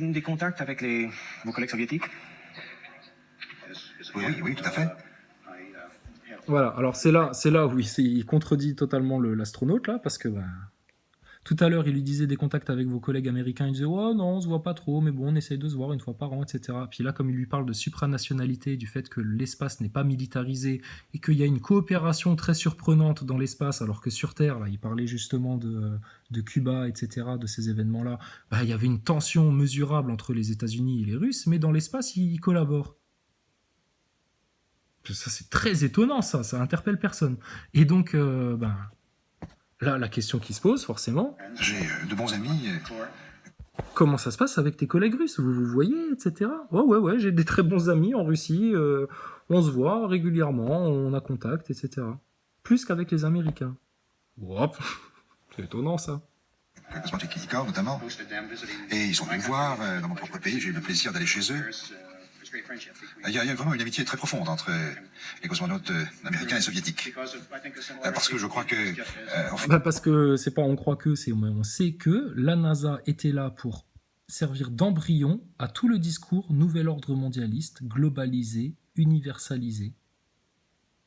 Des contacts avec vos collègues soviétiques? Oui, tout à fait. Voilà, alors c'est là où il contredit totalement l'astronaute, là, parce que tout à l'heure, il lui disait des contacts avec vos collègues américains, il disait « Oh non, on se voit pas trop, mais bon, on essaye de se voir une fois par an, etc. » Puis là, comme il lui parle de supranationalité, du fait que l'espace n'est pas militarisé, et qu'il y a une coopération très surprenante dans l'espace, alors que sur Terre, là, il parlait justement de Cuba, etc., de ces événements-là, il y avait une tension mesurable entre les États-Unis et les Russes, mais dans l'espace, ils collaborent. Ça, c'est très étonnant, ça interpelle personne. Et donc, là, la question qui se pose, forcément... J'ai de bons amis. Comment ça se passe avec tes collègues russes? Vous vous voyez, etc. Ouais, j'ai des très bons amis en Russie, on se voit régulièrement, on a contact, etc. Plus qu'avavec les Américains. Hop, c'est étonnant, ça. Cosmonautes Kinikov, notamment. Et ils sont venus me voir dans mon propre pays, j'ai eu le plaisir d'aller chez eux. Il y a vraiment une amitié très profonde entre les cosmonautes américains et soviétiques. Parce que je crois que... Parce que c'est pas on croit que, c'est on sait que la NASA était là pour servir d'embryon à tout le discours nouvel ordre mondialiste, globalisé, universalisé.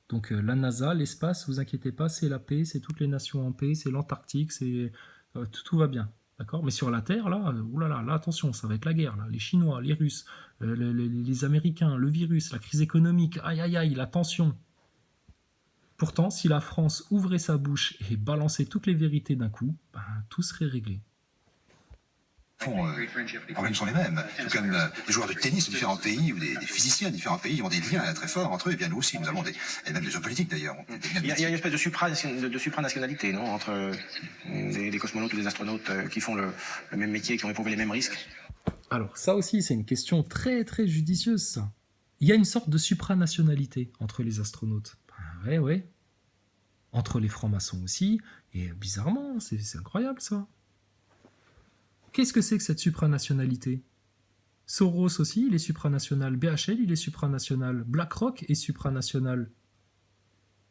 Donc la NASA, l'espace, vous inquiétez pas, c'est la paix, c'est toutes les nations en paix, c'est l'Antarctique, c'est tout va bien. D'accord. Mais sur la Terre, là, oulala, là, attention, ça va être la guerre. Là. Les Chinois, les Russes, les Américains, le virus, la crise économique, aïe, la tension. Pourtant, si la France ouvrait sa bouche et balançait toutes les vérités d'un coup, tout serait réglé. Les problèmes sont les mêmes. Tout comme les joueurs de tennis de différents pays ou des physiciens de différents pays ont des liens très forts entre eux. Et bien nous aussi, nous avons et même les hommes politiques d'ailleurs. Il y a une espèce de supranationalité, non, entre des cosmonautes ou des astronautes qui font le même métier, qui ont éprouvé les mêmes risques. Alors ça aussi, c'est une question très très judicieuse, ça. Il y a une sorte de supranationalité entre les astronautes. Ouais. Entre les francs-maçons aussi. Et bizarrement, c'est incroyable ça. Qu'est-ce que c'est que cette supranationalité? Soros aussi, il est supranational. BHL, il est supranational. BlackRock est supranational.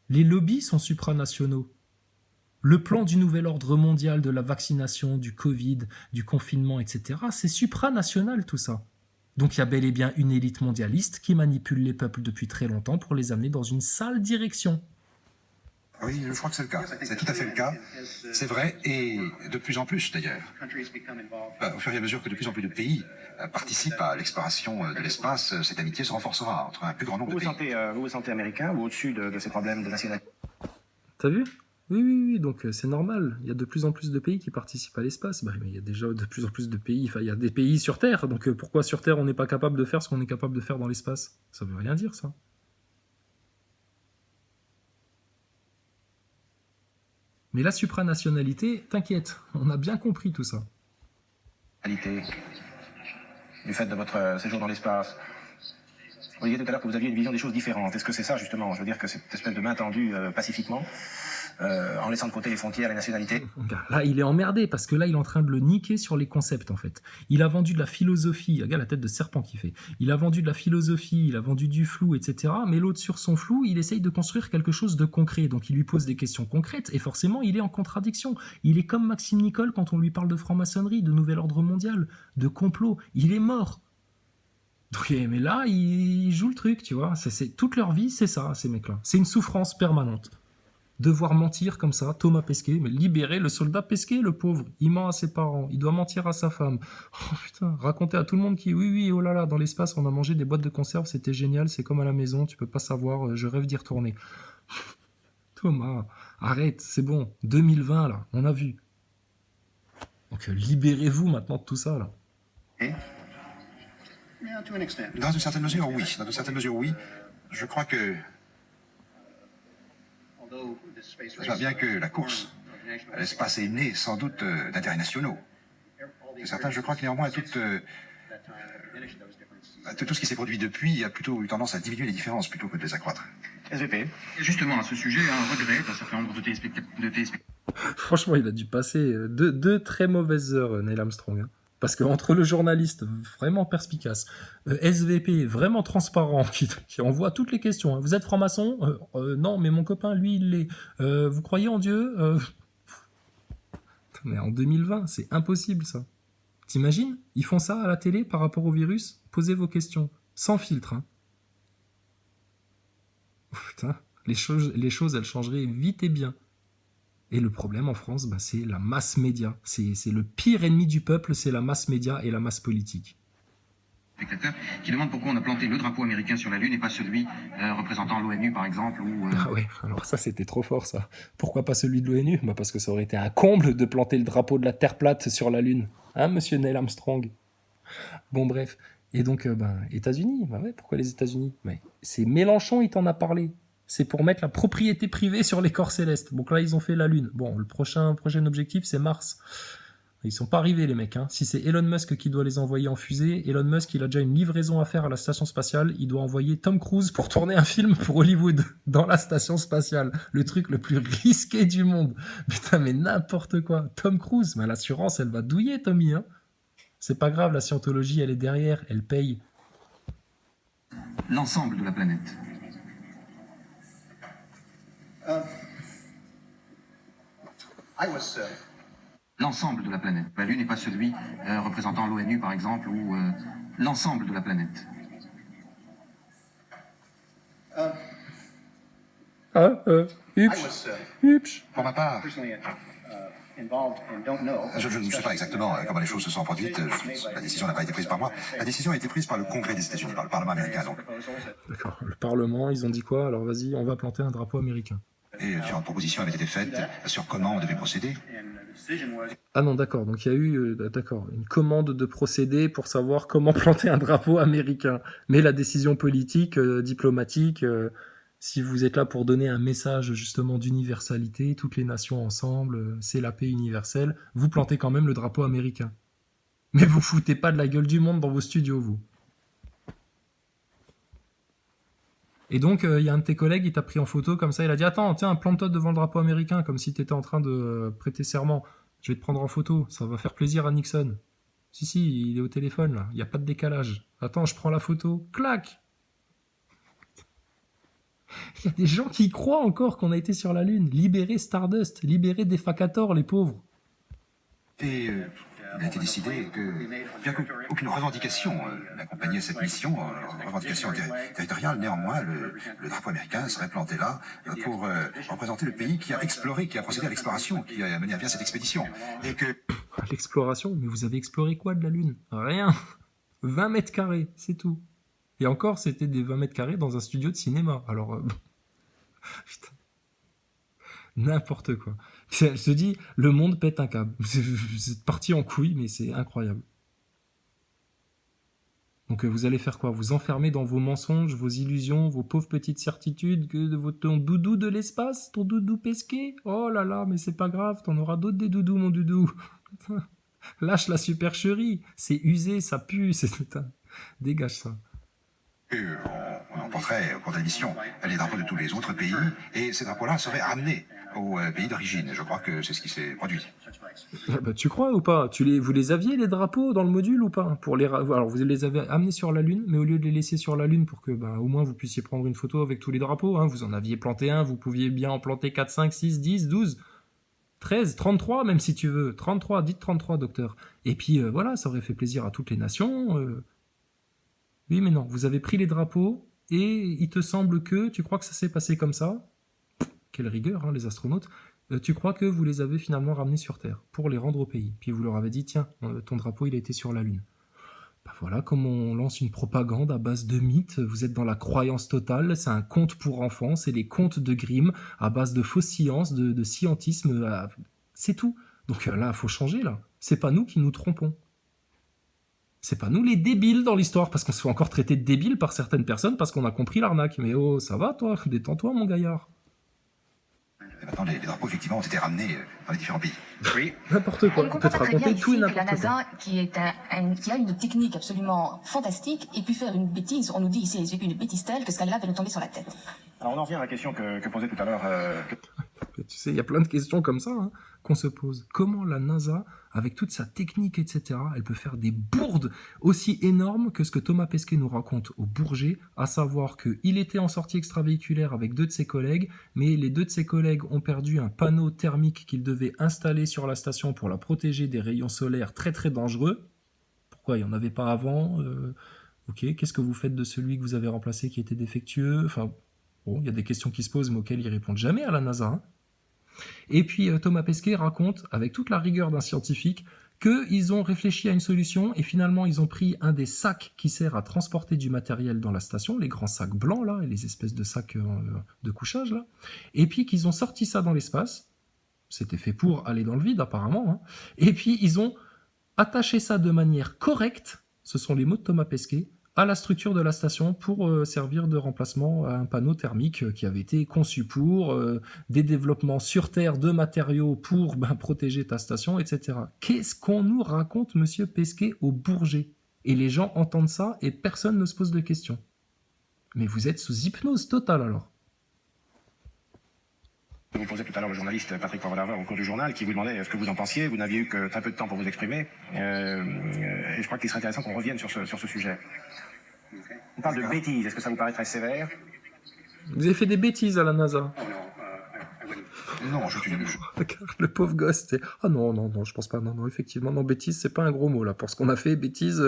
Les lobbies sont supranationaux. Le plan du nouvel ordre mondial de la vaccination, du Covid, du confinement, etc., c'est supranational tout ça. Donc il y a bel et bien une élite mondialiste qui manipule les peuples depuis très longtemps pour les amener dans une sale direction. Oui, je crois que c'est le cas. C'est tout à fait le cas. C'est vrai, et de plus en plus d'ailleurs. Au fur et à mesure que de plus en plus de pays participent à l'exploration de l'espace, cette amitié se renforcera entre un plus grand nombre de pays. Vous vous sentez américain ou au-dessus de ces problèmes de nationalité? T'as vu? Oui, donc c'est normal. Il y a de plus en plus de pays qui participent à l'espace. Mais il y a déjà de plus en plus de pays. Il y a des pays sur Terre. Donc pourquoi sur Terre on n'est pas capable de faire ce qu'on est capable de faire dans l'espace? Ça veut rien dire, ça. Mais la supranationalité, t'inquiète, on a bien compris tout ça. Du fait de votre séjour dans l'espace. Vous disiez tout à l'heure que vous aviez une vision des choses différentes. Est-ce que c'est ça, justement? Je veux dire que cette espèce de main tendue pacifiquement, en laissant de côté les frontières, les nationalités. Là, il est emmerdé, parce que là, il est en train de le niquer sur les concepts, en fait. Il a vendu de la philosophie, regarde la tête de serpent qu'il fait. Il a vendu de la philosophie, il a vendu du flou, etc. Mais l'autre, sur son flou, il essaye de construire quelque chose de concret. Donc, il lui pose des questions concrètes, et forcément, il est en contradiction. Il est comme Maxime Nicole quand on lui parle de franc-maçonnerie, de nouvel ordre mondial, de complot. Il est mort. Donc, mais là, il joue le truc, tu vois. Toute leur vie, c'est ça, ces mecs-là. C'est une souffrance permanente. Devoir mentir comme ça, Thomas Pesquet, mais libérer le soldat Pesquet, le pauvre. Il ment à ses parents, il doit mentir à sa femme. Oh putain, raconter à tout le monde qui, oui, oh là là, dans l'espace, on a mangé des boîtes de conserve, c'était génial, c'est comme à la maison, tu peux pas savoir, je rêve d'y retourner. Thomas, arrête, c'est bon, 2020 là, on a vu. Donc libérez-vous maintenant de tout ça là. Dans une certaine mesure, oui. Je crois que... bien que la course à l'espace est née sans doute d'intérêts nationaux. C'est certain, je crois que néanmoins tout ce qui s'est produit depuis a plutôt eu tendance à diminuer les différences plutôt que de les accroître. SVP. Justement, à ce sujet, un regret d'un certain nombre de téléspectateurs. Franchement, il a dû passer deux très mauvaises heures, Neil Armstrong. Hein. Parce qu'entre le journaliste vraiment perspicace, SVP vraiment transparent, qui envoie toutes les questions. Hein. Vous êtes franc-maçon? Non, mais mon copain, lui, il l'est. Vous croyez en Dieu? Mais en 2020, c'est impossible, ça. T'imagines? Ils font ça à la télé par rapport au virus? Posez vos questions. Sans filtre, hein. Oh, putain, les choses, elles changeraient vite et bien. Et le problème en France, bah, c'est la masse média. C'est le pire ennemi du peuple, c'est la masse média et la masse politique. Spectateurs qui demandent pourquoi on a planté le drapeau américain sur la Lune et pas celui représentant l'ONU par exemple ou Ah ouais, alors ça c'était trop fort ça. Pourquoi pas celui de l'ONU? Bah parce que ça aurait été un comble de planter le drapeau de la Terre plate sur la Lune. Hein, monsieur Neil Armstrong? Bon bref. Et donc, États-Unis, bah ouais, pourquoi les États-Unis? Mais c'est Mélenchon, il t'en a parlé. C'est pour mettre la propriété privée sur les corps célestes. Donc là, ils ont fait la Lune. Bon, le prochain objectif, c'est Mars. Ils sont pas arrivés, les mecs. Hein. Si c'est Elon Musk qui doit les envoyer en fusée, Elon Musk, il a déjà une livraison à faire à la station spatiale. Il doit envoyer Tom Cruise pour tourner un film pour Hollywood dans la station spatiale. Le truc le plus risqué du monde. Putain, mais n'importe quoi. Tom Cruise, mais l'assurance, elle va douiller, Tommy. Hein. C'est pas grave, la scientologie, elle est derrière, elle paye. l'ensemble de la planète. L'ensemble de la planète. La Lune n'est pas celui représentant l'ONU par exemple ou l'ensemble de la planète. Pour ma part, je ne sais pas exactement comment les choses se sont produites. La décision n'a pas été prise par moi. La décision a été prise par le Congrès des États-Unis, par le Parlement américain. Donc. D'accord. Le Parlement, ils ont dit quoi? Alors vas-y, on va planter un drapeau américain. Et différentes propositions avaient été faites sur comment on devait procéder. Ah non, d'accord. Donc il y a eu une commande de procédé pour savoir comment planter un drapeau américain. Mais la décision politique, diplomatique, si vous êtes là pour donner un message justement d'universalité, toutes les nations ensemble, c'est la paix universelle, vous plantez quand même le drapeau américain. Mais vous foutez pas de la gueule du monde dans vos studios, vous. Et donc, il y a un de tes collègues, il t'a pris en photo comme ça, il a dit « Attends, tiens, plante-toi devant le drapeau américain, comme si t'étais en train de prêter serment. Je vais te prendre en photo, ça va faire plaisir à Nixon. » Si, il est au téléphone, là, il n'y a pas de décalage. Attends, je prends la photo, clac. Il y a des gens qui croient encore qu'on a été sur la Lune. Libérer Stardust, libérer Defecator, les pauvres. Et il a été décidé que, bien qu'aucune revendication n'accompagnait cette mission, revendication territoriale, néanmoins, le drapeau américain serait planté là pour représenter le pays qui a exploré, qui a procédé à l'exploration, qui a mené à bien cette expédition. Et que... L'exploration? Mais vous avez exploré quoi de la Lune? Rien. 20 mètres carrés, c'est tout. Et encore, c'était des 20 mètres carrés dans un studio de cinéma. Alors, putain. N'importe quoi. Je te dis, le monde pète un câble. C'est parti en couille, mais c'est incroyable. Donc vous allez faire quoi? Vous enfermer dans vos mensonges, vos illusions, vos pauvres petites certitudes que de ton doudou de l'espace, ton doudou pesqué? Oh là là, mais c'est pas grave, t'en auras d'autres des doudous, mon doudou. Lâche la supercherie, c'est usé, ça pue, c'est... Dégage ça. On emporterait au cours de la mission les drapeaux de tous les autres pays et ces drapeaux-là seraient ramenés au pays d'origine. Je crois que c'est ce qui s'est produit. Bah, tu crois ou pas? Vous les aviez, les drapeaux, dans le module ou pas? Alors, vous les avez amenés sur la Lune, mais au lieu de les laisser sur la Lune pour que, au moins, vous puissiez prendre une photo avec tous les drapeaux, hein, vous en aviez planté un, vous pouviez bien en planter 4, 5, 6, 10, 12, 13, 33, même si tu veux. 33, dites 33, docteur. Et puis, voilà, ça aurait fait plaisir à toutes les nations. Oui, mais non, vous avez pris les drapeaux, et il te semble que, tu crois que ça s'est passé comme ça? Quelle rigueur, hein, les astronautes. Tu crois que vous les avez finalement ramenés sur Terre pour les rendre au pays. Puis vous leur avez dit, tiens, ton drapeau, il a été sur la Lune. Bah voilà, comme on lance une propagande à base de mythes, vous êtes dans la croyance totale, c'est un conte pour enfants, c'est les contes de Grimm, à base de fausses sciences, de scientisme, c'est tout. Donc là, il faut changer, là. C'est pas nous qui nous trompons. C'est pas nous les débiles dans l'histoire, parce qu'on se fait encore traiter de débiles par certaines personnes parce qu'on a compris l'arnaque. Mais oh, ça va, toi? Détends-toi, mon gaillard. Et maintenant, les drapeaux, effectivement, ont été ramenés dans les différents pays. Oui. N'importe quoi. On ne On peut comprend te pas très bien raconter tout et ici que la n'importe quoi. NASA, qui a une technique absolument fantastique, ait pu faire une bêtise. On nous dit ici, les une bêtise telle que ce qu'elle-là va nous tomber sur la tête. Alors on en revient à la question que posait tout à l'heure... Tu sais, il y a plein de questions comme ça hein, qu'on se pose. Comment la NASA, avec toute sa technique, etc., elle peut faire des bourdes aussi énormes que ce que Thomas Pesquet nous raconte au Bourget, à savoir qu'il était en sortie extravéhiculaire avec 2 de ses collègues, mais les 2 de ses collègues ont perdu un panneau thermique qu'ils devaient installer sur la station pour la protéger des rayons solaires très très dangereux. Pourquoi il n'y en avait pas avant? Ok, qu'est-ce que vous faites de celui que vous avez remplacé qui était défectueux? Enfin, bon, il y a des questions qui se posent, mais auxquelles ils répondent jamais à la NASA. Hein. Et puis Thomas Pesquet raconte, avec toute la rigueur d'un scientifique, qu'ils ont réfléchi à une solution et finalement ils ont pris un des sacs qui sert à transporter du matériel dans la station, les grands sacs blancs là, et les espèces de sacs de couchage là, et puis qu'ils ont sorti ça dans l'espace. C'était fait pour aller dans le vide apparemment. Hein. Et puis ils ont attaché ça de manière correcte, ce sont les mots de Thomas Pesquet, à la structure de la station pour servir de remplacement à un panneau thermique qui avait été conçu pour des développements sur Terre de matériaux pour protéger ta station, etc. Qu'est-ce qu'on nous raconte, monsieur Pesquet, au Bourget? Et les gens entendent ça et personne ne se pose de questions. Mais vous êtes sous hypnose totale alors. Vous posez tout à l'heure le journaliste Patrick Poivre-Larveur au cours du journal qui vous demandait ce que vous en pensiez. Vous n'aviez eu que très peu de temps pour vous exprimer. Et je crois qu'il serait intéressant qu'on revienne sur ce sujet. On parle de bêtises. Est-ce que ça vous paraît très sévère? Vous avez fait des bêtises à la NASA. Non, Le pauvre gosse, c'est... Ah non, je pense pas. Non, effectivement, non, bêtise, c'est pas un gros mot là. Pour ce qu'on a fait, bêtise,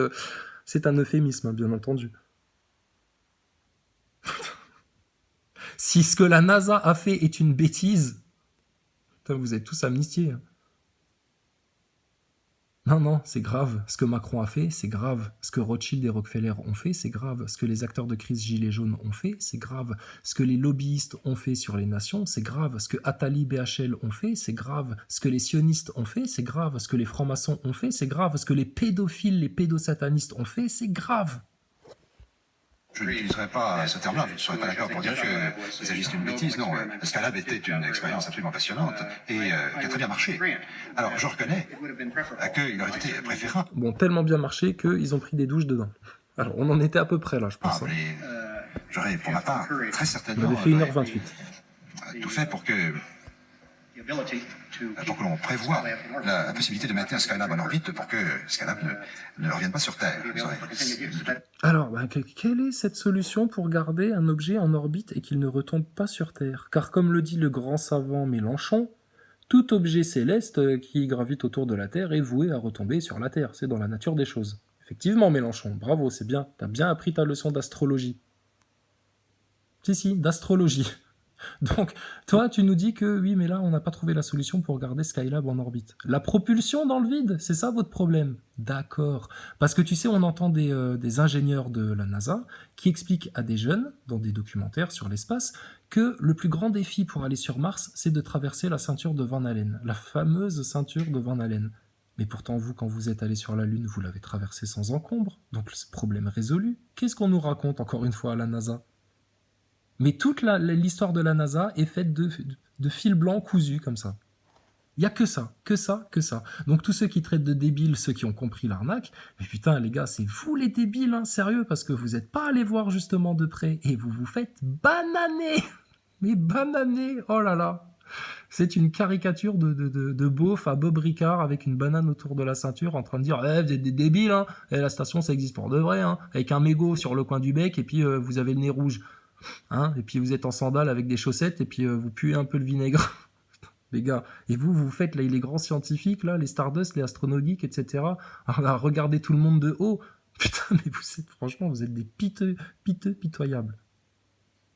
c'est un euphémisme, hein, bien entendu. Si ce que la NASA a fait est une bêtise, putain, vous êtes tous amnistiés. Hein. Non, c'est grave. Ce que Macron a fait, c'est grave. Ce que Rothschild et Rockefeller ont fait, c'est grave. Ce que les acteurs de crise Gilets jaunes ont fait, c'est grave. Ce que les lobbyistes ont fait sur les nations, c'est grave. Ce que Attali BHL ont fait, c'est grave. Ce que les sionistes ont fait, c'est grave. Ce que les francs-maçons ont fait, c'est grave. Ce que les pédophiles, les pédosatanistes ont fait, c'est grave. Je n'utiliserai pas ce terme-là, je ne serais pas d'accord pour dire qu'il s'agisse d'une bêtise. Non, Skylab était une expérience absolument passionnante et qui a très bien marché. Alors, je reconnais qu'il aurait été préférable. Bon, tellement bien marché qu'ils ont pris des douches dedans. Alors, on en était à peu près là, je pense. Hein. J'aurais, pour ma part, très certainement... On avait fait 1h28. Tout fait pour que l'on prévoie la possibilité de maintenir Skylab en orbite pour que Skylab ne revienne pas sur Terre. Alors, quelle est cette solution pour garder un objet en orbite et qu'il ne retombe pas sur Terre? Car comme le dit le grand savant Mélenchon, tout objet céleste qui gravite autour de la Terre est voué à retomber sur la Terre. C'est dans la nature des choses. Effectivement, Mélenchon, bravo, c'est bien. T'as bien appris ta leçon d'astrologie. Si, d'astrologie. Donc, toi, tu nous dis que oui, mais là, on n'a pas trouvé la solution pour garder Skylab en orbite. La propulsion dans le vide, c'est ça votre problème? D'accord. Parce que tu sais, on entend des ingénieurs de la NASA qui expliquent à des jeunes, dans des documentaires sur l'espace, que le plus grand défi pour aller sur Mars, c'est de traverser la ceinture de Van Allen, la fameuse ceinture de Van Allen. Mais pourtant, vous, quand vous êtes allé sur la Lune, vous l'avez traversée sans encombre, donc ce problème résolu. Qu'est-ce qu'on nous raconte encore une fois à la NASA? Mais toute l'histoire de la NASA est faite de fils blancs cousus comme ça. Il n'y a que ça. Donc tous ceux qui traitent de débiles, ceux qui ont compris l'arnaque, mais putain les gars, c'est vous les débiles, hein, sérieux, parce que vous n'êtes pas allés voir justement de près, et vous vous faites bananer. Mais bananer, oh là là. C'est une caricature de beauf à Bob Ricard avec une banane autour de la ceinture en train de dire vous êtes des débiles, hein, et la station ça existe pour de vrai, hein, avec un mégot sur le coin du bec, et puis vous avez le nez rouge. Hein, et puis vous êtes en sandales avec des chaussettes et puis vous puez un peu le vinaigre. Les gars, et vous faites là, les grands scientifiques, là, les Stardust, les astronogeeks, etc. À regarder tout le monde de haut. Putain, mais vous êtes des pitoyables.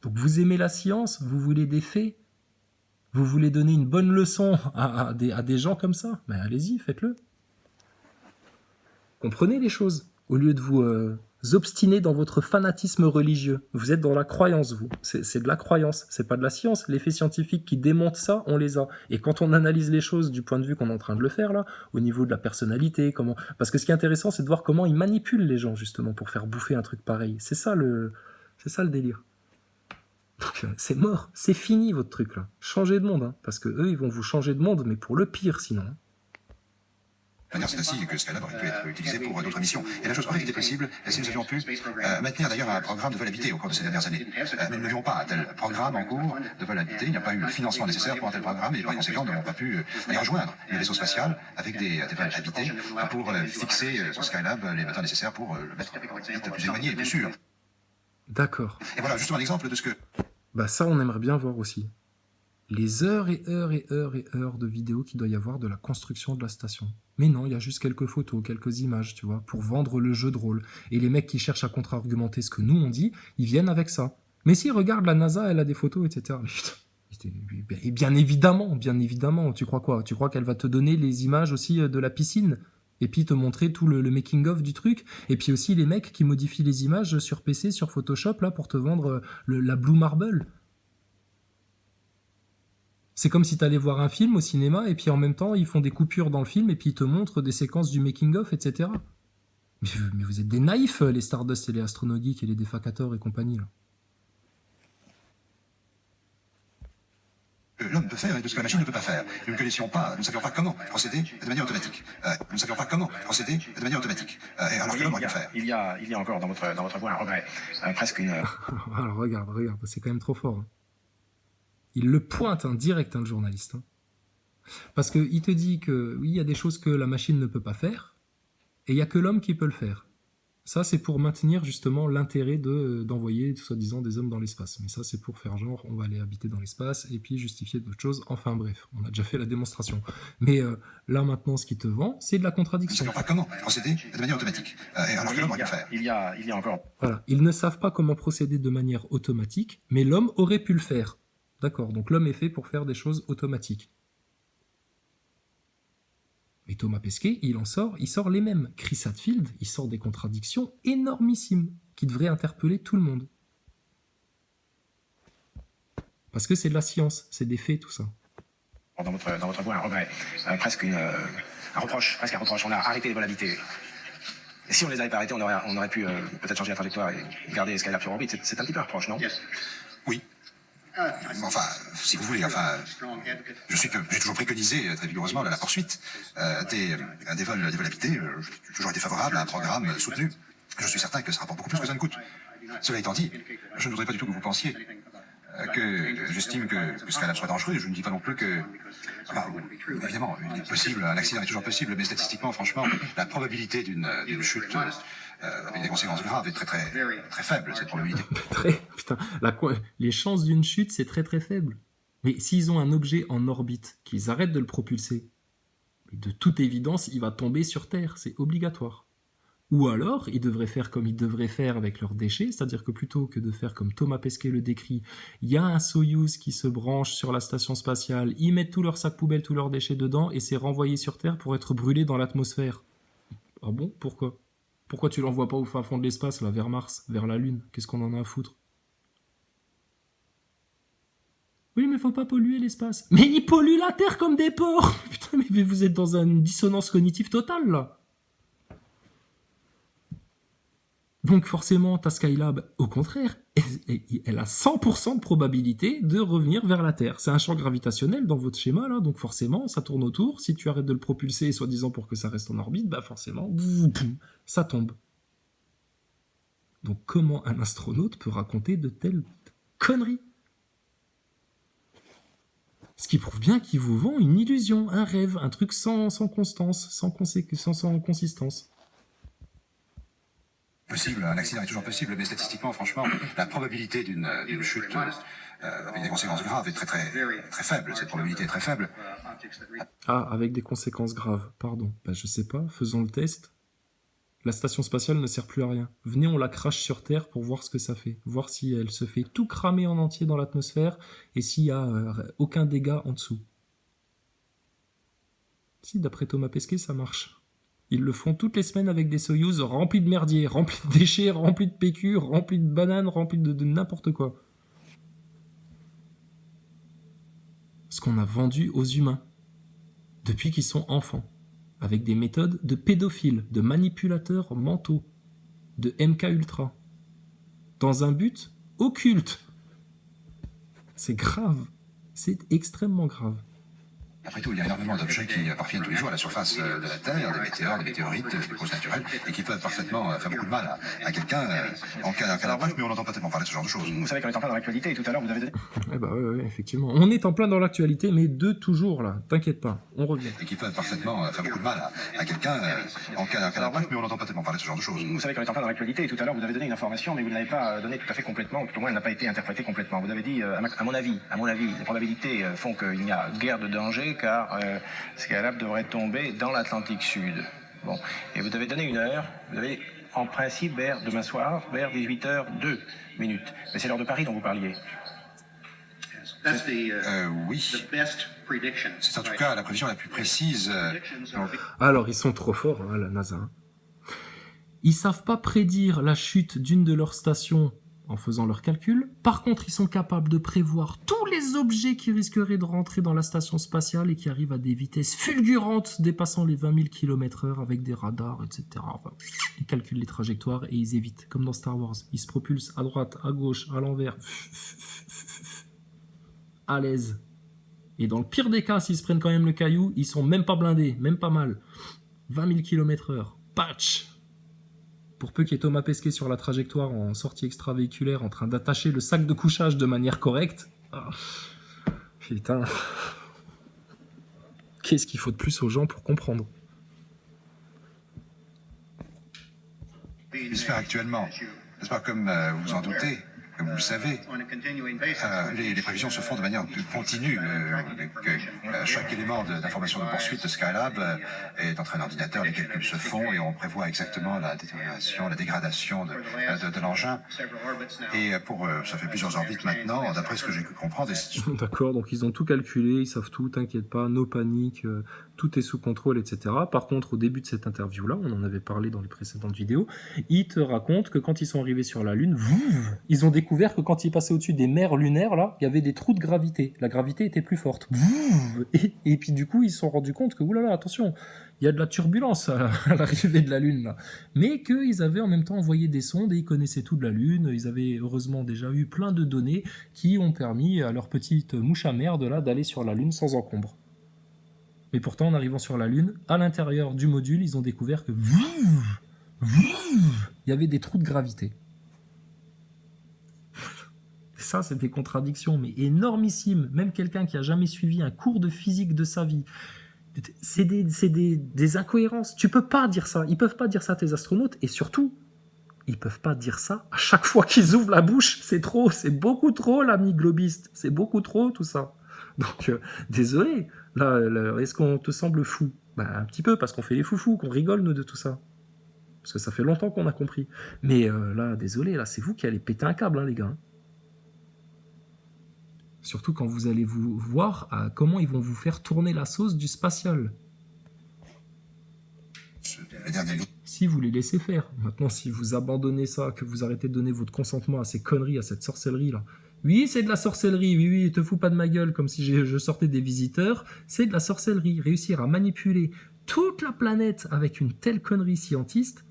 Donc vous aimez la science, vous voulez des faits, vous voulez donner une bonne leçon à des gens comme ça. Mais allez-y, faites-le. Comprenez les choses, au lieu de vous obstiner dans votre fanatisme religieux. Vous êtes dans la croyance, vous. C'est de la croyance, c'est pas de la science. Les faits scientifiques qui démontent ça, on les a. Et quand on analyse les choses du point de vue qu'on est en train de le faire, là, au niveau de la personnalité, parce que ce qui est intéressant, c'est de voir comment ils manipulent les gens, justement, pour faire bouffer un truc pareil. C'est ça le délire. Donc, c'est mort, c'est fini votre truc, là. Changez de monde, hein, parce que eux, ils vont vous changer de monde, mais pour le pire, sinon. C'est ainsi que Skylab aurait pu être utilisé pour d'autres missions. Et la chose aurait été possible si nous avions pu maintenir d'ailleurs un programme de vol habité au cours de ces dernières années. Mais nous n'avions pas un tel programme en cours de vol habité. Il n'y a pas eu le financement nécessaire pour un tel programme et par conséquent, nous n'avons pas pu aller rejoindre les vaisseaux spatials avec des vols habités pour fixer sur Skylab les moteurs nécessaires pour le mettre vite plus éloigné et plus sûr. D'accord. Et voilà justement l'exemple de ce que... Bah ça, on aimerait bien voir aussi. Les heures et heures et heures et heures de vidéos qu'il doit y avoir de la construction de la station. Mais non, il y a juste quelques photos, quelques images, tu vois, pour vendre le jeu de rôle. Et les mecs qui cherchent à contre-argumenter ce que nous on dit, ils viennent avec ça. Mais si, regarde, la NASA, elle a des photos, etc. Et bien évidemment, tu crois quoi? Tu crois qu'elle va te donner les images aussi de la piscine? Et puis te montrer tout le making-of du truc? Et puis aussi les mecs qui modifient les images sur PC, sur Photoshop, là, pour te vendre la Blue Marble. C'est comme si tu allais voir un film au cinéma et puis en même temps ils font des coupures dans le film et puis ils te montrent des séquences du making-of, etc. Mais vous êtes des naïfs, les Stardust et les Astronogeeks et les Defacators et compagnie, là. L'homme peut faire et de ce que la machine ne peut pas faire. Nous ne connaissions pas, nous ne savions pas comment procéder de manière automatique. Nous ne savions pas comment procéder de manière automatique. Et alors que l'homme aurait pu faire. Il y a encore dans votre voix un regret, presque une... Alors regarde, c'est quand même trop fort. Hein. Il le pointe direct, le journaliste. Hein. Parce qu'il te dit que oui, il y a des choses que la machine ne peut pas faire, et il n'y a que l'homme qui peut le faire. Ça, c'est pour maintenir justement l'intérêt d'envoyer, soi-disant, des hommes dans l'espace. Mais ça, c'est pour faire genre, on va aller habiter dans l'espace, et puis justifier d'autres choses. Enfin bref, on a déjà fait la démonstration. Mais là, maintenant, ce qui te vend, c'est de la Nous ne contradiction. savions pas comment procéder de manière automatique. Et alors que l'homme aurait pu faire. Il y a encore... Voilà, ils ne savent pas comment procéder de manière automatique, mais l'homme aurait pu le faire. D'accord, donc l'homme est fait pour faire des choses automatiques. Mais Thomas Pesquet, il sort les mêmes. Chris Hadfield, il sort des contradictions énormissimes qui devraient interpeller tout le monde. Parce que c'est de la science, c'est des faits, tout ça. Dans votre voix un regret, presque un reproche. On a arrêté les vols habités. Et si on les avait pas arrêtés, on aurait pu peut-être changer la trajectoire et garder Skylab sur orbite. C'est un petit peu un reproche, non? Oui. Enfin, si vous voulez, j'ai toujours préconisé très vigoureusement la poursuite des vols habités. J'ai toujours été favorable à un programme soutenu. Je suis certain que ça rapporte beaucoup plus que ça ne coûte. Cela étant dit, je ne voudrais pas du tout que vous pensiez que j'estime que Skylab soit dangereux. Je ne dis pas non plus que... évidemment, il est possible, un accident est toujours possible, mais statistiquement, franchement, la probabilité d'une chute... avec des conséquences graves est très faible, cette probabilité. Les chances d'une chute, c'est très très faible. Mais s'ils ont un objet en orbite, qu'ils arrêtent de le propulser, de toute évidence, il va tomber sur Terre, c'est obligatoire. Ou alors, ils devraient faire comme ils devraient faire avec leurs déchets, c'est-à-dire que plutôt que de faire comme Thomas Pesquet le décrit, il y a un Soyouz qui se branche sur la station spatiale, ils mettent tous leurs sacs poubelles, tous leurs déchets dedans, et c'est renvoyé sur Terre pour être brûlé dans l'atmosphère. Ah bon? Pourquoi? Pourquoi tu l'envoies pas au fin fond de l'espace, là, vers Mars, vers la Lune? Qu'est-ce qu'on en a à foutre? Oui, mais faut pas polluer l'espace. Mais ils polluent la Terre comme des porcs! Putain, mais vous êtes dans une dissonance cognitive totale, là. Donc forcément, ta Skylab, au contraire, elle a 100% de probabilité de revenir vers la Terre. C'est un champ gravitationnel dans votre schéma, là, donc forcément, ça tourne autour. Si tu arrêtes de le propulser, soi-disant pour que ça reste en orbite, bah forcément, ça tombe. Donc comment un astronaute peut raconter de telles conneries? Ce qui prouve bien qu'il vous vend une illusion, un rêve, un truc sans constance, sans consistance. Possible, un accident est toujours possible, mais statistiquement, franchement, la probabilité d'une chute avec des conséquences graves est très faible. Cette probabilité est très faible. Ah, avec des conséquences graves, pardon. Bah, je sais pas, faisons le test. La station spatiale ne sert plus à rien. Venez, on la crache sur Terre pour voir ce que ça fait. Voir si elle se fait tout cramer en entier dans l'atmosphère et s'il y a aucun dégât en dessous. Si, d'après Thomas Pesquet, ça marche. Ils le font toutes les semaines avec des Soyouz remplis de merdier, remplis de déchets, remplis de PQ, remplis de bananes, remplis de n'importe quoi. Ce qu'on a vendu aux humains, depuis qu'ils sont enfants, avec des méthodes de pédophiles, de manipulateurs mentaux, de MK Ultra, dans un but occulte. C'est grave, c'est extrêmement grave. Après tout, il y a énormément d'objets qui parviennent tous les jours à la surface de la Terre, des météores, des météorites, des causes naturelles, et qui peuvent parfaitement faire beaucoup de mal à quelqu'un en cas d'impact, mais on n'entend pas tellement parler de ce genre de choses. Vous savez qu'on est en plein dans l'actualité, et tout à l'heure vous avez... Ouais, effectivement. On est en plein dans l'actualité, mais de toujours là, t'inquiète pas, on revient. Et qui peuvent parfaitement faire beaucoup de mal à quelqu'un en cas d'impact, mais on n'entend pas tellement parler de ce genre de choses. Vous savez qu'on est en plein dans l'actualité, et tout à l'heure vous avez donné une information, mais vous ne l'avez pas donnée tout à fait complètement, ou tout au moins elle n'a pas été interprétée complètement. Vous avez dit, à mon avis, les probabilités font qu'il n'y a guère de danger, car Skylab devrait tomber dans l'Atlantique Sud. Bon, et vous devez donner une heure, vous avez en principe vers demain soir, vers 18h02. Mais c'est l'heure de Paris dont vous parliez. Oui. C'est en tout cas la prévision la plus précise. Alors, ils sont trop forts, hein, la NASA. Ils savent pas prédire la chute d'une de leurs stations en faisant leurs calculs. Par contre, ils sont capables de prévoir tous les objets qui risqueraient de rentrer dans la station spatiale et qui arrivent à des vitesses fulgurantes dépassant les 20 000 km/h avec des radars, etc. Enfin, ils calculent les trajectoires et ils évitent, comme dans Star Wars. Ils se propulsent à droite, à gauche, à l'envers, à l'aise. Et dans le pire des cas, s'ils se prennent quand même le caillou, ils sont même pas blindés, même pas mal. 20 000 km/h. Patch! Pour peu qu'il y ait Thomas Pesquet sur la trajectoire en sortie extravéhiculaire en train d'attacher le sac de couchage de manière correcte. Ah, putain. Qu'est-ce qu'il faut de plus aux gens pour comprendre? Il se fait actuellement, n'est-ce pas, comme vous vous en doutez, comme vous le savez, les prévisions se font de manière continue. Chaque élément d'information de poursuite de Skylab est entre un ordinateur, les calculs se font et on prévoit exactement la détérioration, la dégradation de l'engin. Et ça fait plusieurs orbites maintenant, d'après ce que j'ai pu comprendre. D'accord, donc ils ont tout calculé, ils savent tout, t'inquiète pas, no panique, tout est sous contrôle, etc. Par contre, au début de cette interview-là, on en avait parlé dans les précédentes vidéos, ils te racontent que quand ils sont arrivés sur la Lune, ils ont découvert que quand ils passaient au-dessus des mers lunaires, là, il y avait des trous de gravité. La gravité était plus forte. Et puis du coup, ils se sont rendus compte que, oulala, attention, il y a de la turbulence à l'arrivée de la Lune, là. Mais qu'ils avaient en même temps envoyé des sondes et ils connaissaient tout de la Lune. Ils avaient heureusement déjà eu plein de données qui ont permis à leur petite mouche à merde, là, d'aller sur la Lune sans encombre. Mais pourtant, en arrivant sur la Lune, à l'intérieur du module, ils ont découvert que il y avait des trous de gravité. Ça, c'est des contradictions, mais énormissimes. Même quelqu'un qui a jamais suivi un cours de physique de sa vie, c'est des incohérences. Tu peux pas dire ça. Ils peuvent pas dire ça à tes astronautes, et surtout, ils peuvent pas dire ça à chaque fois qu'ils ouvrent la bouche. C'est trop, c'est beaucoup trop, l'ami globiste. C'est beaucoup trop, tout ça. Donc, désolé. Là, est-ce qu'on te semble fou? Ben, un petit peu, parce qu'on fait les foufous, qu'on rigole, nous, de tout ça. Parce que ça fait longtemps qu'on a compris. Mais là, désolé, là, c'est vous qui allez péter un câble, hein, les gars. Surtout quand vous allez vous voir comment ils vont vous faire tourner la sauce du spatial. Si vous les laissez faire. Maintenant, si vous abandonnez ça, que vous arrêtez de donner votre consentement à ces conneries, à cette sorcellerie-là. Oui, c'est de la sorcellerie, oui, te fous pas de ma gueule comme si je sortais des visiteurs. C'est de la sorcellerie. Réussir à manipuler toute la planète avec une telle connerie scientiste,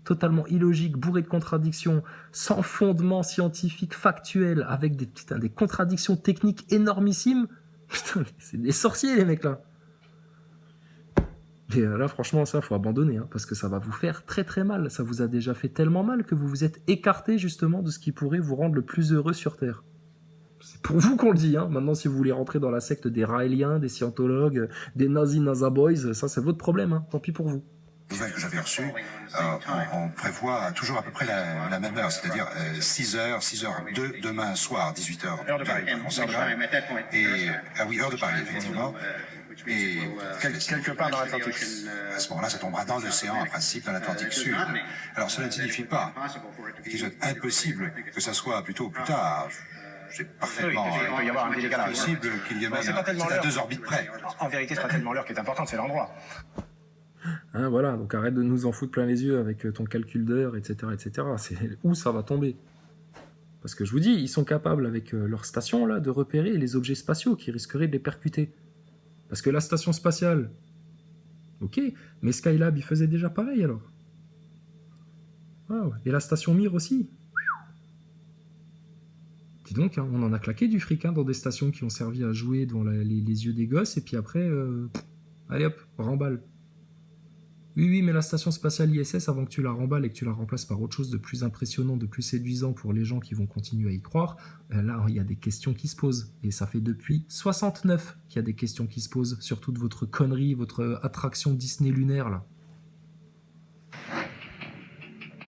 totalement illogique, bourré de contradictions, sans fondement scientifique, factuel, avec des contradictions techniques énormissimes. Putain, c'est des sorciers, les mecs, là. Et là, franchement, ça, faut abandonner, hein, parce que ça va vous faire très très mal. Ça vous a déjà fait tellement mal que vous vous êtes écarté, justement, de ce qui pourrait vous rendre le plus heureux sur Terre. C'est pour vous qu'on le dit, hein. Maintenant, si vous voulez rentrer dans la secte des raéliens, des scientologues, des NASA boys, ça, c'est votre problème, hein. Tant pis pour vous. Nouvelle que j'avais reçue, on prévoit toujours à peu près la même heure, c'est-à-dire 6h02 demain soir, 18h. Heure de Paris. Et, ah oui, heure de Paris, effectivement. Et quelque part dans l'Atlantique. À ce moment-là, ça tombera dans l'océan, en principe, dans l'Atlantique Sud. Alors, cela ne signifie pas qu'il soit impossible que ça soit plutôt plus tard. C'est parfaitement il peut y avoir un décalage. possible qu'il y ait même c'est à 2 orbites près. En vérité, c'est pas tellement l'heure qui est importante, c'est l'endroit. Hein, voilà, donc arrête de nous en foutre plein les yeux avec ton calcul d'heure, etc., etc. C'est où ça va tomber. Parce que je vous dis, ils sont capables avec leur station là de repérer les objets spatiaux qui risqueraient de les percuter. Parce que la station spatiale, ok, mais Skylab, il faisait déjà pareil alors. Ah ouais. Et la station Mir aussi. Dis donc, hein, on en a claqué du fric hein, dans des stations qui ont servi à jouer devant les yeux des gosses, et puis après, allez hop, remballe. Oui, mais la station spatiale ISS, avant que tu la remballes et que tu la remplaces par autre chose de plus impressionnant, de plus séduisant pour les gens qui vont continuer à y croire, là, il y a des questions qui se posent. Et ça fait depuis 69 qu'il y a des questions qui se posent sur toute votre connerie, votre attraction Disney lunaire, là.